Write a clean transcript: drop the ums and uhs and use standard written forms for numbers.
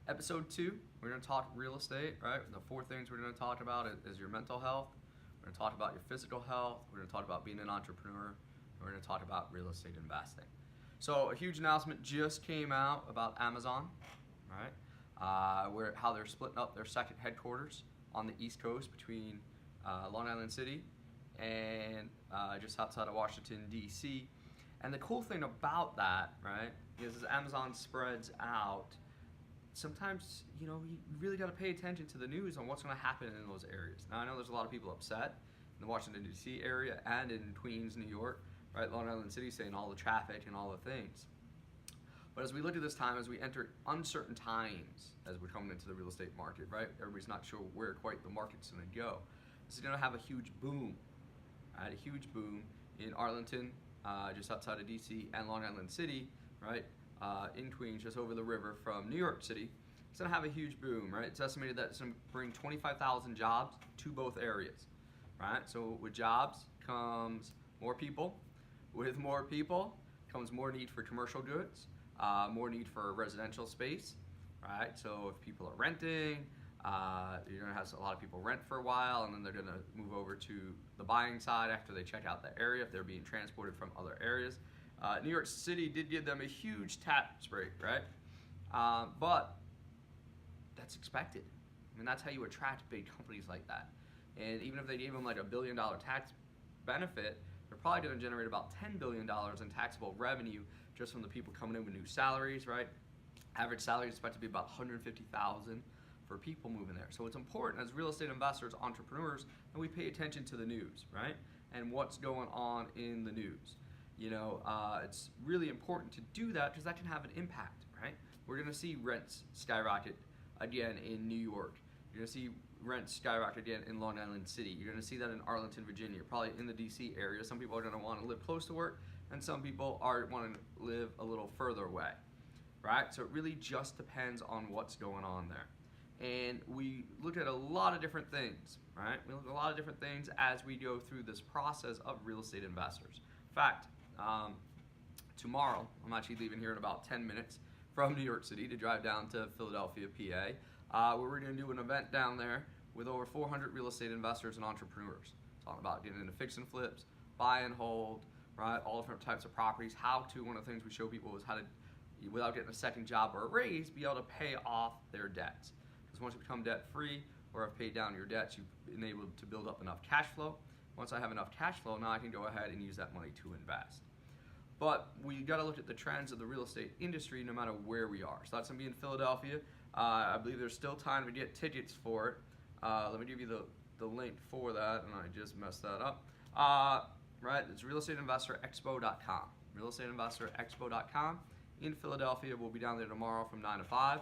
Episode 2, we're going to talk real estate, right? The 4 things we're going to talk about is your mental health. We're going to talk about your physical health. We're going to talk about being an entrepreneur. And we're going to talk about real estate investing. So a huge announcement just came out about Amazon, right? How they're splitting up their second headquarters on the East Coast between Long Island City and just outside of Washington, D.C. And the cool thing about that, right, is as Amazon spreads out, sometimes, you really got to pay attention to the news on what's going to happen in those areas. Now, I know there's a lot of people upset in the Washington, D.C. area and in Queens, New York, right, Long Island City, saying all the traffic and all the things. But as we look at this time, as we enter uncertain times, as we're coming into the real estate market, right, everybody's not sure where quite the market's going to go. This is going to have a huge boom, right, a huge boom in Arlington, just outside of D.C., and Long Island City, right, in Queens, just over the river from New York City. It's going to have a huge boom, right? It's estimated that it's going to bring 25,000 jobs to both areas, right? So with jobs comes more people. With more people comes more need for commercial goods, more need for residential space, right? So if people are renting, you're going to have a lot of people rent for a while, and then they're going to move over to the buying side after they check out the area if they're being transported from other areas. New York City did give them a huge tax break, right? But that's expected. I mean, that's how you attract big companies like that. And even if they gave them like $1 billion tax benefit, they're probably going to generate about $10 billion in taxable revenue just from the people coming in with new salaries, right? Average salary is expected to be about $150,000 for people moving there. So it's important as real estate investors, entrepreneurs, that we pay attention to the news, right? And what's going on in the news. It's really important to do that because that can have an impact, right? We're going to see rents skyrocket again in New York. You're going to see rents skyrocket again in Long Island City. You're going to see that in Arlington, Virginia, probably in the D.C. area. Some people are going to want to live close to work, and some people are wanting to live a little further away, right? So it really just depends on what's going on there. And we look at a lot of different things, right? We look at a lot of different things as we go through this process of real estate investors. In fact, tomorrow, I'm actually leaving here in about 10 minutes from New York City to drive down to Philadelphia, PA, where we're going to do an event down there with over 400 real estate investors and entrepreneurs. Talking about getting into fix and flips, buy and hold, right? All different types of properties. One of the things we show people is how to, without getting a second job or a raise, be able to pay off their debts. Because once you become debt free or have paid down your debts, you've been able to build up enough cash flow. Once I have enough cash flow, now I can go ahead and use that money to invest. But we got to look at the trends of the real estate industry no matter where we are. So that's going to be in Philadelphia. I believe there's still time to get tickets for it. Let me give you the link for that, and I just messed that up. Right, it's realestateinvestorexpo.com. Realestateinvestorexpo.com in Philadelphia. We'll be down there tomorrow from 9 to 5.